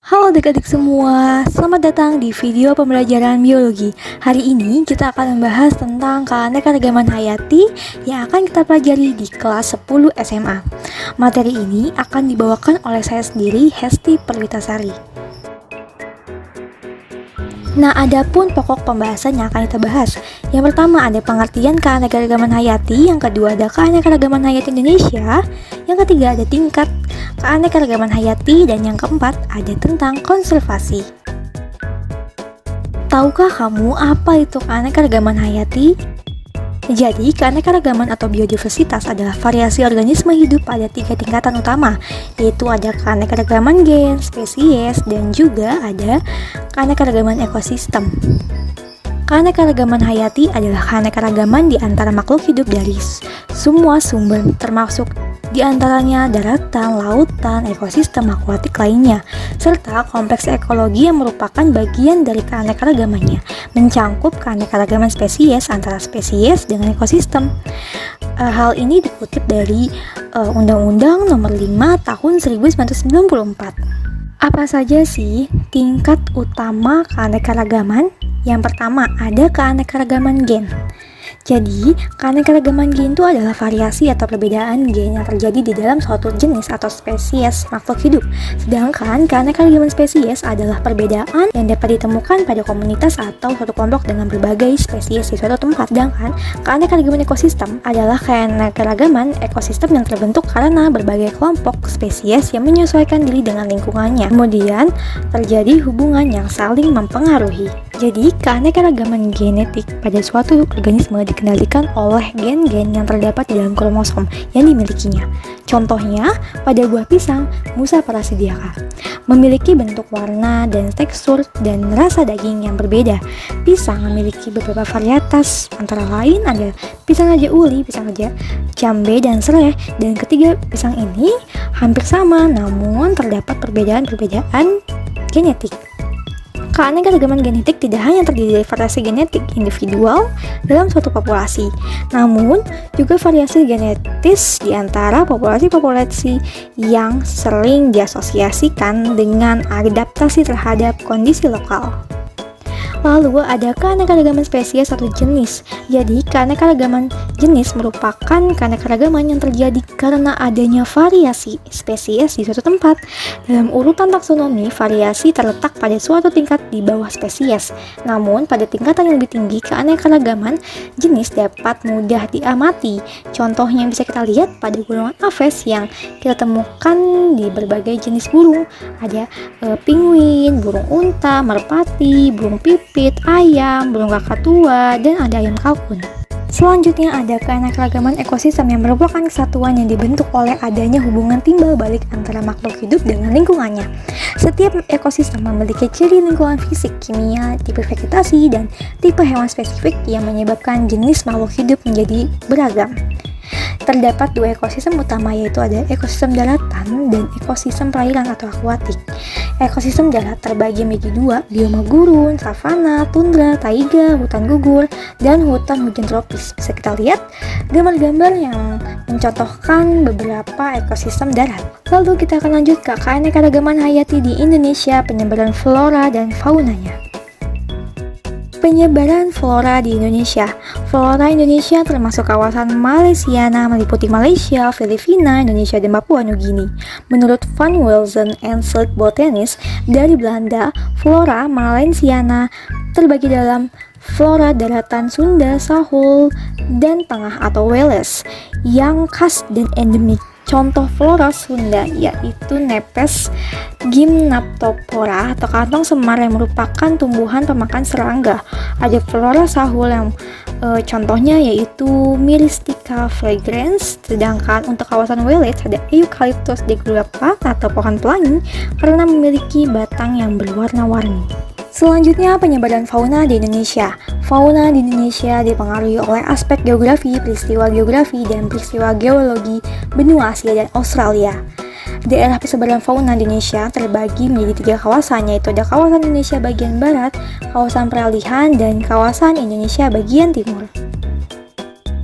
Halo adik-adik semua, selamat datang di video pembelajaran biologi. Hari ini kita akan membahas tentang keanekaragaman hayati yang akan kita pelajari di kelas 10 SMA. Materi ini akan dibawakan oleh saya sendiri, Hesti Perwitasari. Nah, ada pun pokok pembahasan yang akan kita bahas. Yang pertama ada pengertian keanekaragaman hayati, yang kedua ada keanekaragaman hayati Indonesia, yang ketiga ada tingkat keanekaragaman hayati, dan yang keempat ada tentang konservasi. Tahukah kamu apa itu keanekaragaman hayati? Jadi, keanekaragaman atau biodiversitas adalah variasi organisme hidup pada 3 tingkatan utama, yaitu ada keanekaragaman gen, spesies, dan juga ada keanekaragaman ekosistem. Keanekaragaman hayati adalah keanekaragaman di antara makhluk hidup dari semua sumber, termasuk di antaranya daratan, lautan, ekosistem akuatik lainnya, serta kompleks ekologi yang merupakan bagian dari keanekaragamannya, mencangkup keanekaragaman spesies antara spesies dengan ekosistem. Hal ini dikutip dari Undang-Undang Nomor 5 Tahun 1994. Apa saja sih tingkat utama keanekaragaman? Yang pertama, ada keanekaragaman gen. Jadi, keanekaragaman gen itu adalah variasi atau perbedaan gen yang terjadi di dalam suatu jenis atau spesies makhluk hidup. Sedangkan keanekaragaman spesies adalah perbedaan yang dapat ditemukan pada komunitas atau suatu kelompok dengan berbagai spesies di suatu tempat. Sedangkan keanekaragaman ekosistem adalah keanekaragaman ekosistem yang terbentuk karena berbagai kelompok spesies yang menyesuaikan diri dengan lingkungannya. Kemudian, terjadi hubungan yang saling mempengaruhi. Jadi, keanekaragaman genetik pada suatu organisme dikendalikan oleh gen-gen yang terdapat di dalam kromosom yang dimilikinya. Contohnya, pada buah pisang, Musa parasidiaka, memiliki bentuk warna dan tekstur dan rasa daging yang berbeda. Pisang memiliki beberapa varietas, antara lain ada pisang raja uli, pisang raja jambe, dan serai. Dan ketiga pisang ini hampir sama, namun terdapat perbedaan-perbedaan genetik. Keanekaragaman genetik tidak hanya terdiri dari variasi genetik individual dalam suatu populasi, namun juga variasi genetis di antara populasi-populasi yang sering diasosiasikan dengan adaptasi terhadap kondisi lokal. Lalu ada keanekaragaman spesies atau jenis. Jadi, keanekaragaman jenis merupakan keanekaragaman yang terjadi karena adanya variasi spesies di suatu tempat. Dalam urutan taksonomi, variasi terletak pada suatu tingkat di bawah spesies. Namun, pada tingkatan yang lebih tinggi, keanekaragaman jenis dapat mudah diamati. Contohnya bisa kita lihat pada golongan aves yang kita temukan di berbagai jenis burung. Ada penguin, burung unta, merpati, burung pipit, ayam, burung kakatua, dan ada ayam kalkun. Selanjutnya ada keanekaragaman ekosistem yang merupakan kesatuan yang dibentuk oleh adanya hubungan timbal balik antara makhluk hidup dengan lingkungannya. Setiap ekosistem memiliki ciri lingkungan fisik, kimia, tipe vegetasi, dan tipe hewan spesifik yang menyebabkan jenis makhluk hidup menjadi beragam. Terdapat 2 ekosistem utama, yaitu ada ekosistem daratan dan ekosistem perairan atau akuatik. Ekosistem darat terbagi menjadi 2, bioma gurun, savana, tundra, taiga, hutan gugur, dan hutan hujan tropis. Bisa kita lihat gambar-gambar yang mencontohkan beberapa ekosistem darat. Lalu kita akan lanjut ke keanekaragaman hayati di Indonesia, penyebaran flora dan faunanya. Penyebaran flora di Indonesia. Flora Indonesia termasuk kawasan Malaysiana, meliputi Malaysia, Filipina, Indonesia, dan Papua Nugini. Menurut Van Welzen and Silk Botanist dari Belanda, flora Malaysiana terbagi dalam flora daratan Sunda, Sahul, dan Tengah atau Wales yang khas dan endemik. Contoh flora Sunda yaitu Nepes gymnoptera atau kantong semar yang merupakan tumbuhan pemakan serangga. Ada flora Sahul yang contohnya yaitu Myristica fragrans. Sedangkan untuk kawasan Wales ada Eucalyptus degrappa atau pohon pelangi karena memiliki batang yang berwarna-warni. Selanjutnya, penyebaran fauna di Indonesia. Fauna di Indonesia dipengaruhi oleh aspek geografi, peristiwa geografi, dan peristiwa geologi benua Asia dan Australia. Daerah persebaran fauna di Indonesia terbagi menjadi 3 kawasan, yaitu ada kawasan Indonesia bagian barat, kawasan peralihan, dan kawasan Indonesia bagian timur.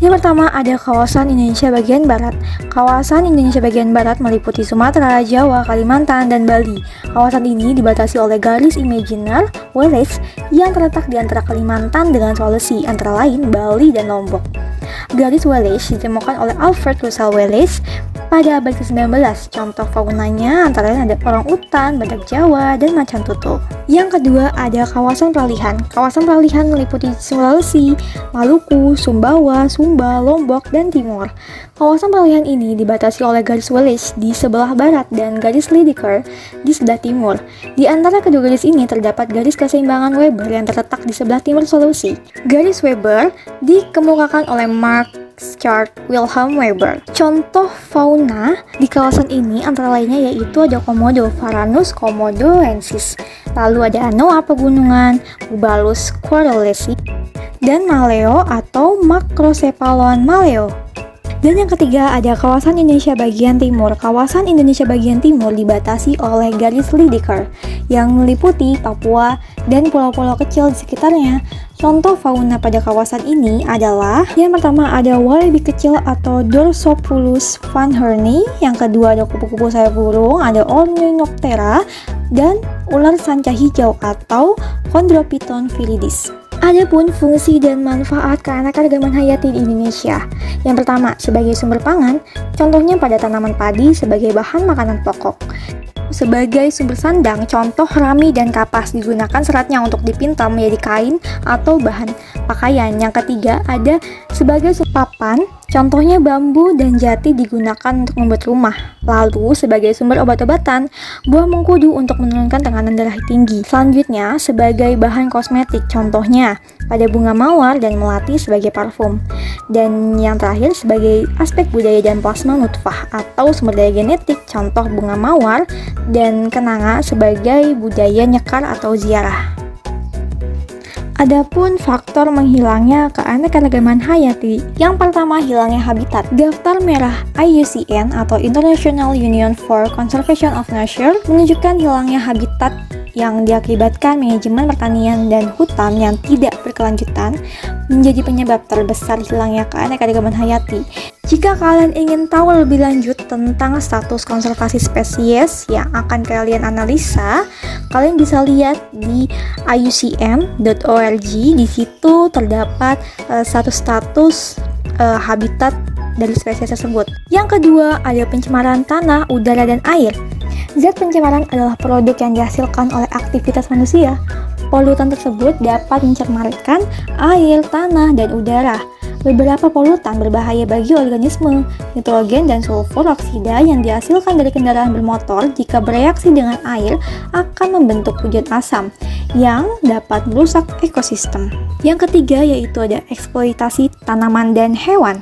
Yang pertama ada kawasan Indonesia bagian Barat. Kawasan Indonesia bagian Barat meliputi Sumatera, Jawa, Kalimantan, dan Bali. Kawasan ini dibatasi oleh garis imaginer Wallace yang terletak di antara Kalimantan dengan Sulawesi, antara lain Bali dan Lombok. Garis Wallace ditemukan oleh Alfred Russel Wallace pada abad ke-19. Contoh faunanya antara lain ada orang utan, badak Jawa, dan macan tutul. Yang kedua ada kawasan peralihan. Kawasan peralihan meliputi Sulawesi, Maluku, Sumbawa, Sumba, Lombok, dan Timur. Kawasan peralihan ini dibatasi oleh garis Wallace di sebelah barat dan garis Lydekker di sebelah timur. Di antara kedua garis ini terdapat garis keseimbangan Weber yang terletak di sebelah timur Sulawesi. Garis Weber dikemukakan oleh Max-Chart Wilhelm Weber. Contoh fauna di kawasan ini antara lainnya yaitu ada komodo, Varanus komodoensis. Lalu ada anoa pegunungan, Bubalus quarrelesi, dan maleo atau Macrocephalon maleo. Dan yang ketiga ada kawasan Indonesia bagian timur. Kawasan Indonesia bagian timur dibatasi oleh garis Lydekker yang meliputi Papua dan pulau-pulau kecil di sekitarnya. Contoh fauna pada kawasan ini adalah yang pertama ada walibi kecil atau Dorsopulus van Herney, yang kedua ada kupu-kupu sayap burung, ada Ornithoptera, dan ular sanca hijau atau Chondrophyton viridis. Adapun fungsi dan manfaat keanekaragaman hayati di Indonesia. Yang pertama, sebagai sumber pangan, contohnya pada tanaman padi sebagai bahan makanan pokok. Sebagai sumber sandang, contoh rami dan kapas digunakan seratnya untuk dipintal menjadi kain atau bahan pakaian. Yang ketiga, ada sebagai papan, contohnya bambu dan jati digunakan untuk membuat rumah. Lalu, sebagai sumber obat-obatan, buah mengkudu untuk menurunkan tekanan darah tinggi. Selanjutnya, sebagai bahan kosmetik, contohnya pada bunga mawar dan melati sebagai parfum. Dan yang terakhir, sebagai aspek budaya dan plasma nutfah atau sumber daya genetik, contoh bunga mawar dan kenanga sebagai budaya nyekar atau ziarah. Adapun faktor menghilangnya keanekaragaman hayati, yang pertama hilangnya habitat. Daftar merah IUCN atau International Union for Conservation of Nature menunjukkan hilangnya habitat yang diakibatkan manajemen pertanian dan hutan yang tidak berkelanjutan menjadi penyebab terbesar hilangnya keanekaragaman hayati. Jika kalian ingin tahu lebih lanjut tentang status konservasi spesies yang akan kalian analisa, kalian bisa lihat di iucn.org. Di situ terdapat status habitat dari spesies tersebut. Yang kedua, ada pencemaran tanah, udara, dan air. Zat pencemaran adalah produk yang dihasilkan oleh aktivitas manusia. Polutan tersebut dapat mencemarkan air, tanah, dan udara. Beberapa polutan berbahaya bagi organisme. Nitrogen dan sulfur oksida yang dihasilkan dari kendaraan bermotor jika bereaksi dengan air akan membentuk hujan asam yang dapat merusak ekosistem. Yang ketiga yaitu ada eksploitasi tanaman dan hewan.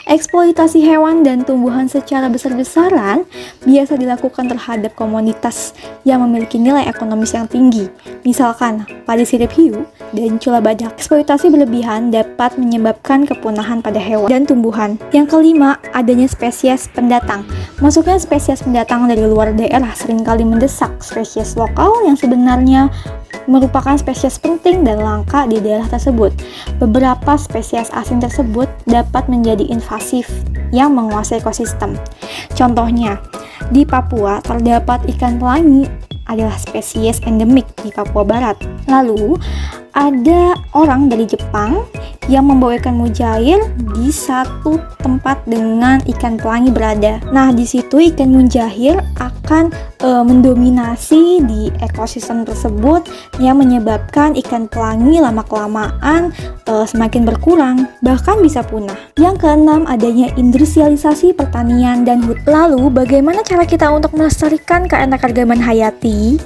Eksploitasi hewan dan tumbuhan secara besar-besaran biasa dilakukan terhadap komunitas yang memiliki nilai ekonomis yang tinggi. Misalkan, padi sirip hiu dan cula badak. Eksploitasi berlebihan dapat menyebabkan kepunahan pada hewan dan tumbuhan. Yang kelima, adanya spesies pendatang. Masuknya spesies pendatang dari luar daerah seringkali mendesak spesies lokal yang sebenarnya merupakan spesies penting dan langka di daerah tersebut. Beberapa spesies asing tersebut dapat menjadi invasif yang menguasai ekosistem. Contohnya, di Papua terdapat ikan pelangi adalah spesies endemik di Papua Barat. Lalu, ada orang dari Jepang yang membawa ikan mujair di satu tempat dengan ikan pelangi berada. Nah, di situ ikan mujair akan mendominasi di ekosistem tersebut yang menyebabkan ikan pelangi lama-kelamaan semakin berkurang, bahkan bisa punah. Yang keenam, adanya industrialisasi pertanian dan hutan. Lalu, bagaimana cara kita untuk melestarikan keanekaragaman hayati?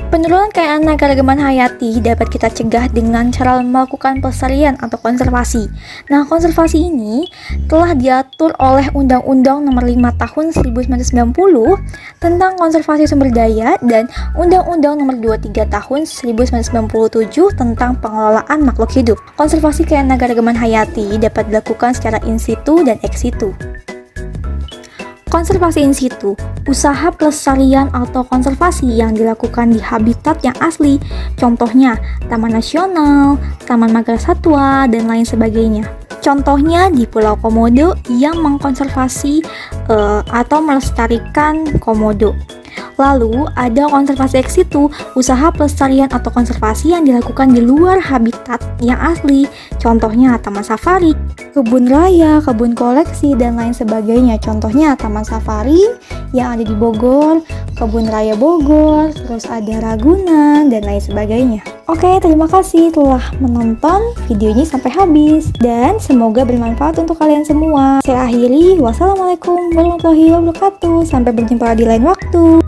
Penurunan keanekaragaman hayati dapat kita cegah dengan cara melakukan pelestarian atau konservasi. Nah, konservasi ini telah diatur oleh Undang-Undang Nomor 5 Tahun 1990 tentang konservasi sumber daya dan Undang-Undang Nomor 23 Tahun 1997 tentang pengelolaan makhluk hidup. Konservasi keanekaragaman hayati dapat dilakukan secara in situ dan ex situ. Konservasi in situ Usaha pelestarian atau konservasi yang dilakukan di habitat yang asli, contohnya Taman Nasional, Taman Marga Satwa, dan lain sebagainya. Contohnya di Pulau Komodo yang mengkonservasi atau melestarikan komodo. Lalu ada konservasi ex situ, usaha pelestarian atau konservasi yang dilakukan di luar habitat yang asli, contohnya taman safari, kebun raya, kebun koleksi, dan lain sebagainya. Contohnya taman safari yang ada di Bogor, kebun raya Bogor, terus ada Ragunan, dan lain sebagainya. Oke, terima kasih telah menonton videonya sampai habis, dan semoga bermanfaat untuk kalian semua. Saya akhiri, wassalamualaikum warahmatullahi wabarakatuh. Sampai berjumpa di lain waktu.